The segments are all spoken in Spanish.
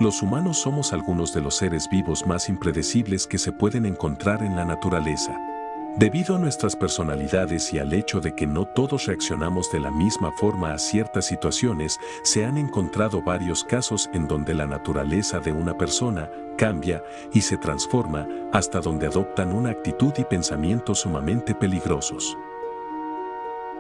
Los humanos somos algunos de los seres vivos más impredecibles que se pueden encontrar en la naturaleza. Debido a nuestras personalidades y al hecho de que no todos reaccionamos de la misma forma a ciertas situaciones, se han encontrado varios casos en donde la naturaleza de una persona cambia y se transforma hasta donde adoptan una actitud y pensamientos sumamente peligrosos.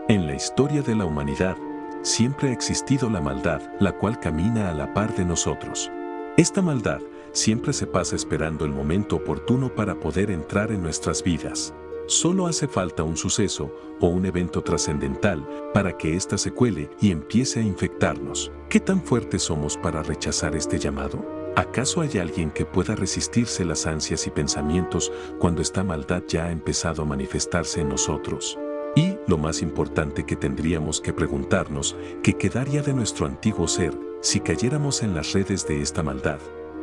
En la historia de la humanidad, siempre ha existido la maldad, la cual camina a la par de nosotros. Esta maldad siempre se pasa esperando el momento oportuno para poder entrar en nuestras vidas. Solo hace falta un suceso o un evento trascendental para que ésta se cuele y empiece a infectarnos. ¿Qué tan fuertes somos para rechazar este llamado? ¿Acaso hay alguien que pueda resistirse las ansias y pensamientos cuando esta maldad ya ha empezado a manifestarse en nosotros? Y, lo más importante que tendríamos que preguntarnos, ¿qué quedaría de nuestro antiguo ser si cayéramos en las redes de esta maldad?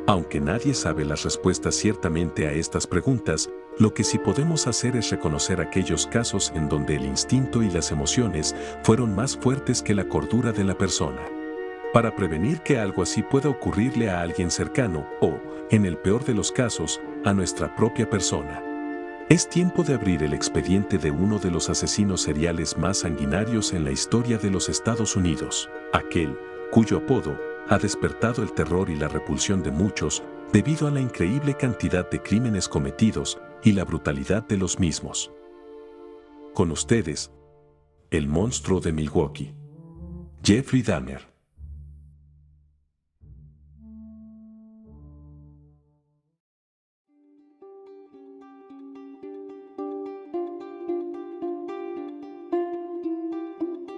Aunque nadie sabe las respuestas ciertamente a estas preguntas, lo que sí podemos hacer es reconocer aquellos casos en donde el instinto y las emociones fueron más fuertes que la cordura de la persona. Para prevenir que algo así pueda ocurrirle a alguien cercano o, en el peor de los casos, a nuestra propia persona. Es tiempo de abrir el expediente de uno de los asesinos seriales más sanguinarios en la historia de los Estados Unidos, aquel cuyo apodo ha despertado el terror y la repulsión de muchos debido a la increíble cantidad de crímenes cometidos y la brutalidad de los mismos. Con ustedes, el monstruo de Milwaukee, Jeffrey Dahmer.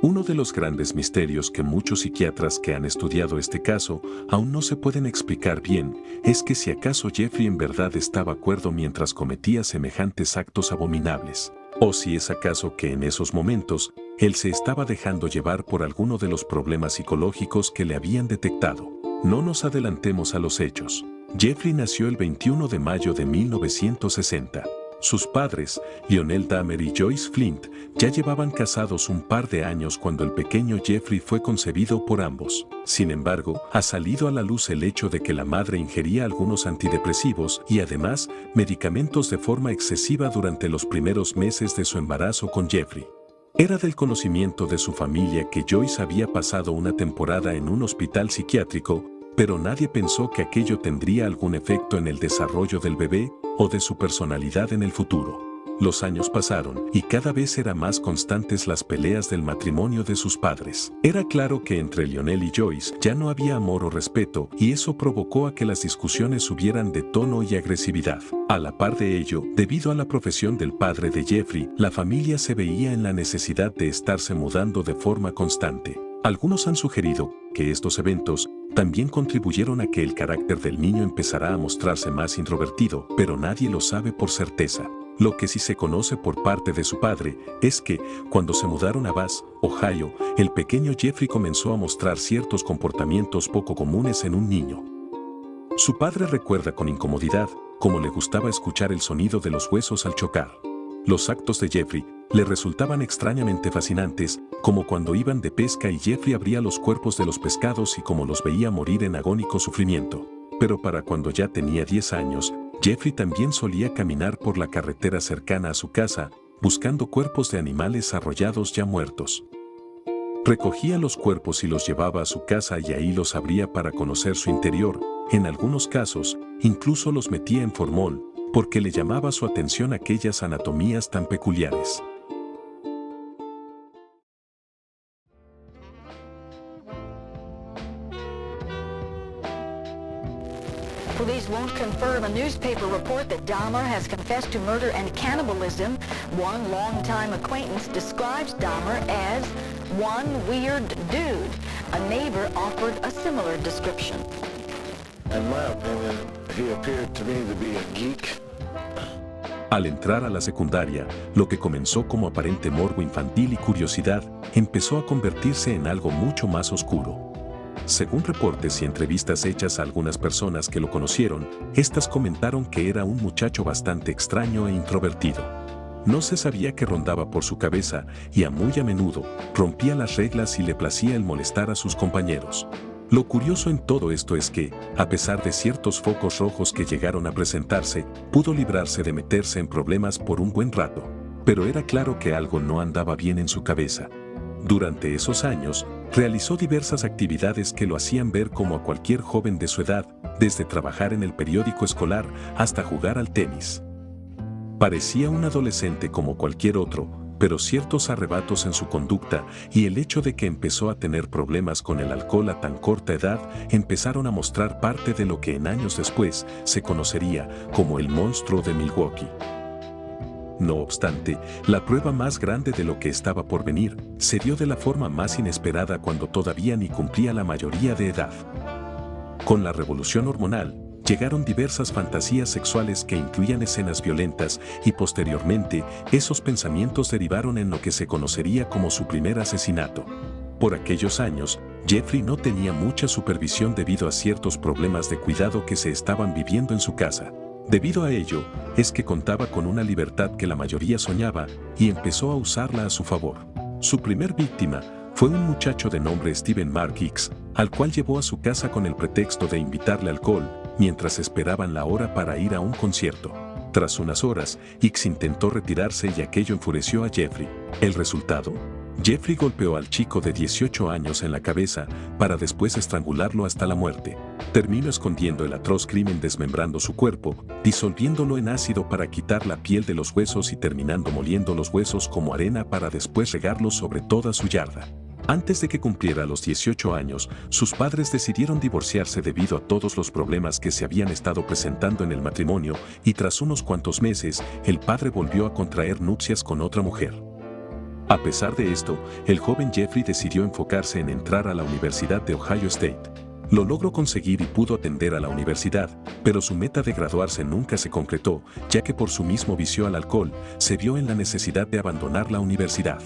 Uno de los grandes misterios que muchos psiquiatras que han estudiado este caso aún no se pueden explicar bien es que si acaso Jeffrey en verdad estaba cuerdo mientras cometía semejantes actos abominables, o si es acaso que en esos momentos él se estaba dejando llevar por alguno de los problemas psicológicos que le habían detectado. No nos adelantemos a los hechos. Jeffrey nació el 21 de mayo de 1960. Sus padres, Lionel Dahmer y Joyce Flint, ya llevaban casados un par de años cuando el pequeño Jeffrey fue concebido por ambos. Sin embargo, ha salido a la luz el hecho de que la madre ingería algunos antidepresivos y además medicamentos de forma excesiva durante los primeros meses de su embarazo con Jeffrey. Era del conocimiento de su familia que Joyce había pasado una temporada en un hospital psiquiátrico, pero nadie pensó que aquello tendría algún efecto en el desarrollo del bebé o de su personalidad en el futuro. Los años pasaron y cada vez eran más constantes las peleas del matrimonio de sus padres. Era claro que entre Lionel y Joyce ya no había amor o respeto y eso provocó a que las discusiones subieran de tono y agresividad. A la par de ello, debido a la profesión del padre de Jeffrey, la familia se veía en la necesidad de estarse mudando de forma constante. Algunos han sugerido que estos eventos también contribuyeron a que el carácter del niño empezara a mostrarse más introvertido, pero nadie lo sabe por certeza. Lo que sí se conoce por parte de su padre es que, cuando se mudaron a Bass, Ohio, el pequeño Jeffrey comenzó a mostrar ciertos comportamientos poco comunes en un niño. Su padre recuerda con incomodidad cómo le gustaba escuchar el sonido de los huesos al chocar. Los actos de Jeffrey le resultaban extrañamente fascinantes, como cuando iban de pesca y Jeffrey abría los cuerpos de los pescados y cómo los veía morir en agónico sufrimiento. Pero para cuando ya tenía 10 años, Jeffrey también solía caminar por la carretera cercana a su casa, buscando cuerpos de animales arrollados ya muertos. Recogía los cuerpos y los llevaba a su casa y ahí los abría para conocer su interior. En algunos casos, incluso los metía en formol, porque le llamaba su atención aquellas anatomías tan peculiares. Police won't confirm a newspaper report that Dahmer has confessed to murder and cannibalism. One longtime acquaintance describes Dahmer as one weird dude. A neighbor offered a similar description. In my opinion, he appeared to me to be a geek. Al entrar a la secundaria, lo que comenzó como aparente morbo infantil y curiosidad, empezó a convertirse en algo mucho más oscuro. Según reportes y entrevistas hechas a algunas personas que lo conocieron, estas comentaron que era un muchacho bastante extraño e introvertido. No se sabía qué rondaba por su cabeza y muy a menudo rompía las reglas y le placía el molestar a sus compañeros. Lo curioso en todo esto es que, a pesar de ciertos focos rojos que llegaron a presentarse, pudo librarse de meterse en problemas por un buen rato. Pero era claro que algo no andaba bien en su cabeza. Durante esos años, realizó diversas actividades que lo hacían ver como a cualquier joven de su edad, desde trabajar en el periódico escolar hasta jugar al tenis. Parecía un adolescente como cualquier otro, pero ciertos arrebatos en su conducta y el hecho de que empezó a tener problemas con el alcohol a tan corta edad empezaron a mostrar parte de lo que en años después se conocería como el monstruo de Milwaukee. No obstante, la prueba más grande de lo que estaba por venir se dio de la forma más inesperada cuando todavía ni cumplía la mayoría de edad. Con la revolución hormonal, llegaron diversas fantasías sexuales que incluían escenas violentas y posteriormente esos pensamientos derivaron en lo que se conocería como su primer asesinato. Por aquellos años, Jeffrey no tenía mucha supervisión debido a ciertos problemas de cuidado que se estaban viviendo en su casa. Debido a ello, es que contaba con una libertad que la mayoría soñaba y empezó a usarla a su favor. Su primer víctima fue un muchacho de nombre Steven Mark Hicks, al cual llevó a su casa con el pretexto de invitarle alcohol, mientras esperaban la hora para ir a un concierto. Tras unas horas, Hicks intentó retirarse y aquello enfureció a Jeffrey. ¿El resultado? Jeffrey golpeó al chico de 18 años en la cabeza para después estrangularlo hasta la muerte. Terminó escondiendo el atroz crimen desmembrando su cuerpo, disolviéndolo en ácido para quitar la piel de los huesos y terminando moliendo los huesos como arena para después regarlos sobre toda su yarda. Antes de que cumpliera los 18 años, sus padres decidieron divorciarse debido a todos los problemas que se habían estado presentando en el matrimonio y tras unos cuantos meses, el padre volvió a contraer nupcias con otra mujer. A pesar de esto, el joven Jeffrey decidió enfocarse en entrar a la Universidad de Ohio State. Lo logró conseguir y pudo atender a la universidad, pero su meta de graduarse nunca se concretó, ya que por su mismo vicio al alcohol, se vio en la necesidad de abandonar la universidad.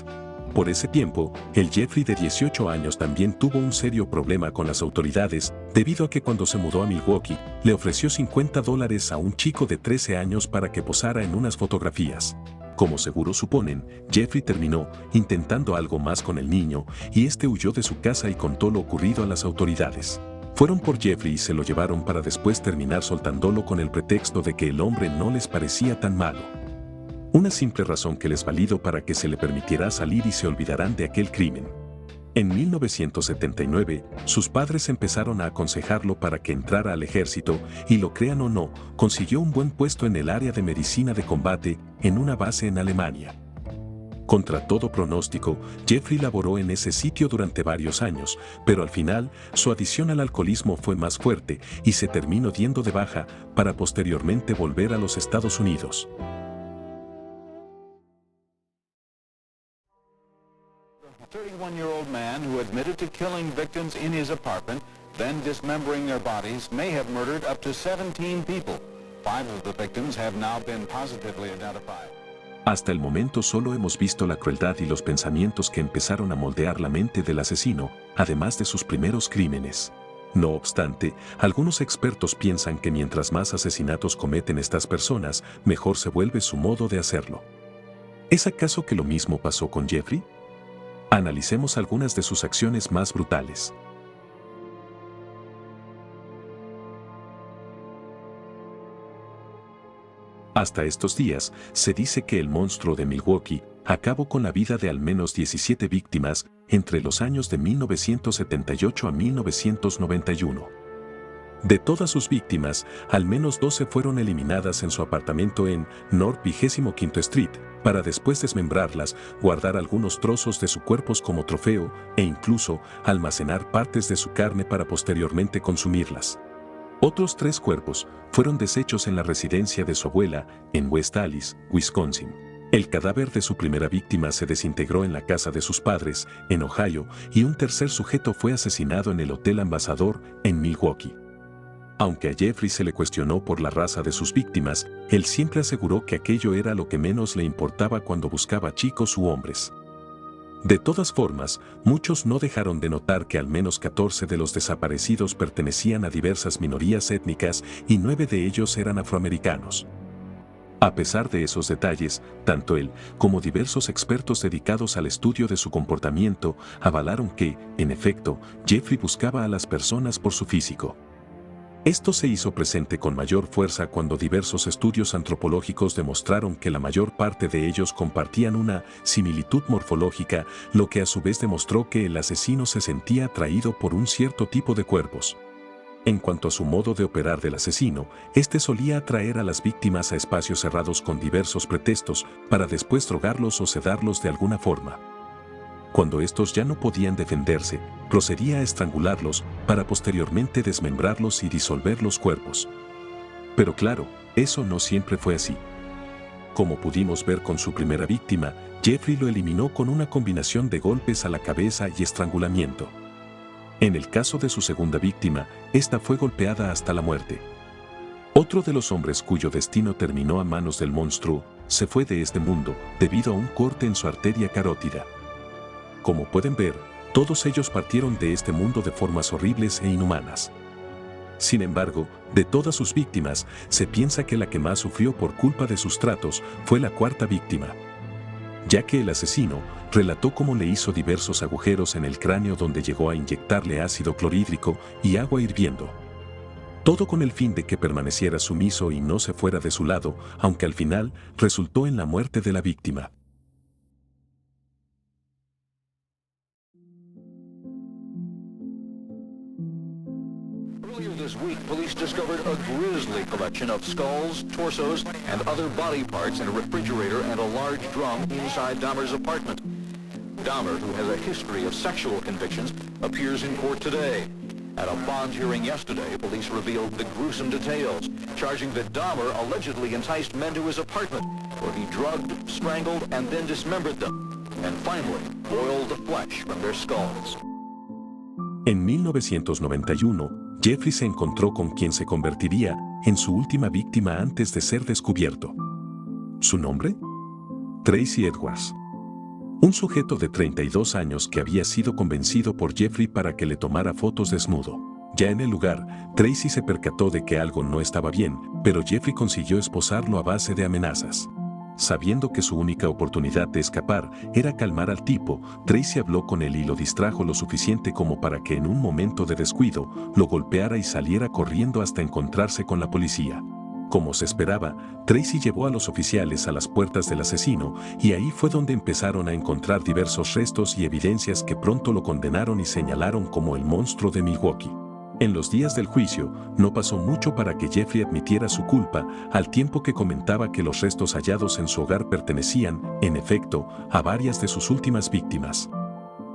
Por ese tiempo, el Jeffrey de 18 años también tuvo un serio problema con las autoridades, debido a que cuando se mudó a Milwaukee, le ofreció $50 a un chico de 13 años para que posara en unas fotografías. Como seguro suponen, Jeffrey terminó intentando algo más con el niño y este huyó de su casa y contó lo ocurrido a las autoridades. Fueron por Jeffrey y se lo llevaron para después terminar soltándolo con el pretexto de que el hombre no les parecía tan malo. Una simple razón que les validó para que se le permitiera salir y se olvidarán de aquel crimen. En 1979, sus padres empezaron a aconsejarlo para que entrara al ejército y lo crean o no, consiguió un buen puesto en el área de medicina de combate en una base en Alemania. Contra todo pronóstico, Jeffrey laboró en ese sitio durante varios años, pero al final, su adicción al alcoholismo fue más fuerte y se terminó yendo de baja para posteriormente volver a los Estados Unidos. A 31-year-old man who admitted to killing victims in his apartment, then dismembering their bodies, may have murdered up to 17 people. 5 of the victims have now been positively identified. Hasta el momento solo hemos visto la crueldad y los pensamientos que empezaron a moldear la mente del asesino, además de sus primeros crímenes. No obstante, algunos expertos piensan que mientras más asesinatos cometen estas personas, mejor se vuelve su modo de hacerlo. ¿Es acaso que lo mismo pasó con Jeffrey? Analicemos algunas de sus acciones más brutales. Hasta estos días, se dice que el monstruo de Milwaukee acabó con la vida de al menos 17 víctimas entre los años de 1978 a 1991. De todas sus víctimas, al menos 12 fueron eliminadas en su apartamento en North 25th Street, para después desmembrarlas, guardar algunos trozos de sus cuerpos como trofeo e incluso almacenar partes de su carne para posteriormente consumirlas. Otros 3 cuerpos fueron deshechos en la residencia de su abuela en West Allis, Wisconsin. El cadáver de su primera víctima se desintegró en la casa de sus padres, en Ohio, y un tercer sujeto fue asesinado en el Hotel Ambassador, en Milwaukee. Aunque a Jeffrey se le cuestionó por la raza de sus víctimas, él siempre aseguró que aquello era lo que menos le importaba cuando buscaba chicos u hombres. De todas formas, muchos no dejaron de notar que al menos 14 de los desaparecidos pertenecían a diversas minorías étnicas y 9 de ellos eran afroamericanos. A pesar de esos detalles, tanto él como diversos expertos dedicados al estudio de su comportamiento avalaron que, en efecto, Jeffrey buscaba a las personas por su físico. Esto se hizo presente con mayor fuerza cuando diversos estudios antropológicos demostraron que la mayor parte de ellos compartían una similitud morfológica, lo que a su vez demostró que el asesino se sentía atraído por un cierto tipo de cuerpos. En cuanto a su modo de operar del asesino, este solía atraer a las víctimas a espacios cerrados con diversos pretextos para después drogarlos o sedarlos de alguna forma. Cuando estos ya no podían defenderse, procedía a estrangularlos para posteriormente desmembrarlos y disolver los cuerpos. Pero claro, eso no siempre fue así. Como pudimos ver con su primera víctima, Jeffrey lo eliminó con una combinación de golpes a la cabeza y estrangulamiento. En el caso de su segunda víctima, esta fue golpeada hasta la muerte. Otro de los hombres cuyo destino terminó a manos del monstruo, se fue de este mundo debido a un corte en su arteria carótida. Como pueden ver, todos ellos partieron de este mundo de formas horribles e inhumanas. Sin embargo, de todas sus víctimas, se piensa que la que más sufrió por culpa de sus tratos fue la cuarta víctima, ya que el asesino relató cómo le hizo diversos agujeros en el cráneo donde llegó a inyectarle ácido clorhídrico y agua hirviendo. Todo con el fin de que permaneciera sumiso y no se fuera de su lado, aunque al final resultó en la muerte de la víctima. Earlier this week, police discovered a grisly collection of skulls, torsos, and other body parts in a refrigerator and a large drum inside Dahmer's apartment. Dahmer, who has a history of sexual convictions, appears in court today. At a bond hearing yesterday, police revealed the gruesome details, charging that Dahmer allegedly enticed men to his apartment, where he drugged, strangled, and then dismembered them, and finally boiled the flesh from their skulls. En 1991, Jeffrey se encontró con quien se convertiría en su última víctima antes de ser descubierto. ¿Su nombre? Tracy Edwards. Un sujeto de 32 años que había sido convencido por Jeffrey para que le tomara fotos desnudo. Ya en el lugar, Tracy se percató de que algo no estaba bien, pero Jeffrey consiguió esposarlo a base de amenazas. Sabiendo que su única oportunidad de escapar era calmar al tipo, Tracy habló con él y lo distrajo lo suficiente como para que en un momento de descuido lo golpeara y saliera corriendo hasta encontrarse con la policía. Como se esperaba, Tracy llevó a los oficiales a las puertas del asesino y ahí fue donde empezaron a encontrar diversos restos y evidencias que pronto lo condenaron y señalaron como el monstruo de Milwaukee. En los días del juicio, no pasó mucho para que Jeffrey admitiera su culpa, al tiempo que comentaba que los restos hallados en su hogar pertenecían, en efecto, a varias de sus últimas víctimas.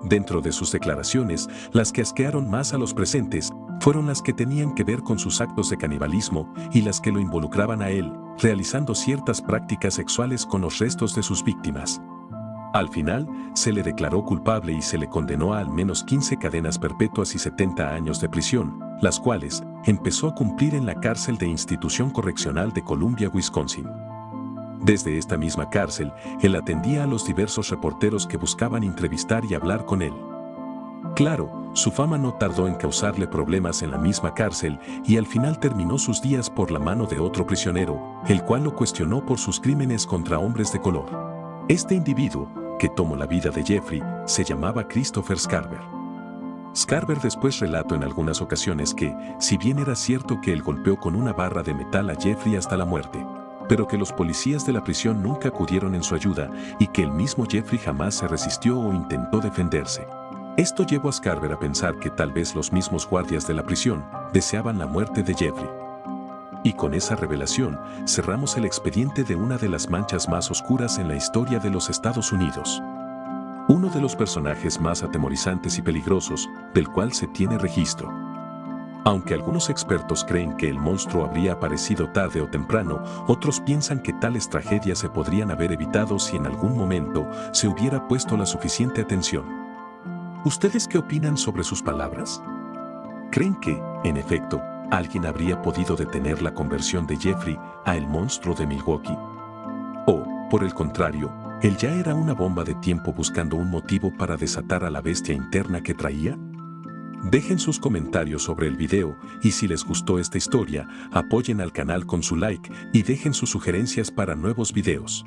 Dentro de sus declaraciones, las que asquearon más a los presentes fueron las que tenían que ver con sus actos de canibalismo y las que lo involucraban a él, realizando ciertas prácticas sexuales con los restos de sus víctimas. Al final, se le declaró culpable y se le condenó a al menos 15 cadenas perpetuas y 70 años de prisión, las cuales empezó a cumplir en la cárcel de Institución Correccional de Columbia, Wisconsin. Desde esta misma cárcel, él atendía a los diversos reporteros que buscaban entrevistar y hablar con él. Claro, su fama no tardó en causarle problemas en la misma cárcel y al final terminó sus días por la mano de otro prisionero, el cual lo cuestionó por sus crímenes contra hombres de color. Este individuo, que tomó la vida de Jeffrey, se llamaba Christopher Scarver. Scarver después relató en algunas ocasiones que, si bien era cierto que él golpeó con una barra de metal a Jeffrey hasta la muerte, pero que los policías de la prisión nunca acudieron en su ayuda y que el mismo Jeffrey jamás se resistió o intentó defenderse. Esto llevó a Scarver a pensar que tal vez los mismos guardias de la prisión deseaban la muerte de Jeffrey. Y con esa revelación, cerramos el expediente de una de las manchas más oscuras en la historia de los Estados Unidos. Uno de los personajes más atemorizantes y peligrosos del cual se tiene registro. Aunque algunos expertos creen que el monstruo habría aparecido tarde o temprano, otros piensan que tales tragedias se podrían haber evitado si en algún momento se hubiera puesto la suficiente atención. ¿Ustedes qué opinan sobre sus palabras? ¿Creen que, en efecto, alguien habría podido detener la conversión de Jeffrey a el monstruo de Milwaukee? ¿O, por el contrario, él ya era una bomba de tiempo buscando un motivo para desatar a la bestia interna que traía? Dejen sus comentarios sobre el video y si les gustó esta historia, apoyen al canal con su like y dejen sus sugerencias para nuevos videos.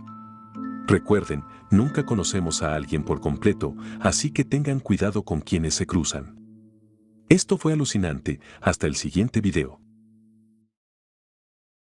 Recuerden, nunca conocemos a alguien por completo, así que tengan cuidado con quienes se cruzan. Esto fue alucinante, hasta el siguiente video.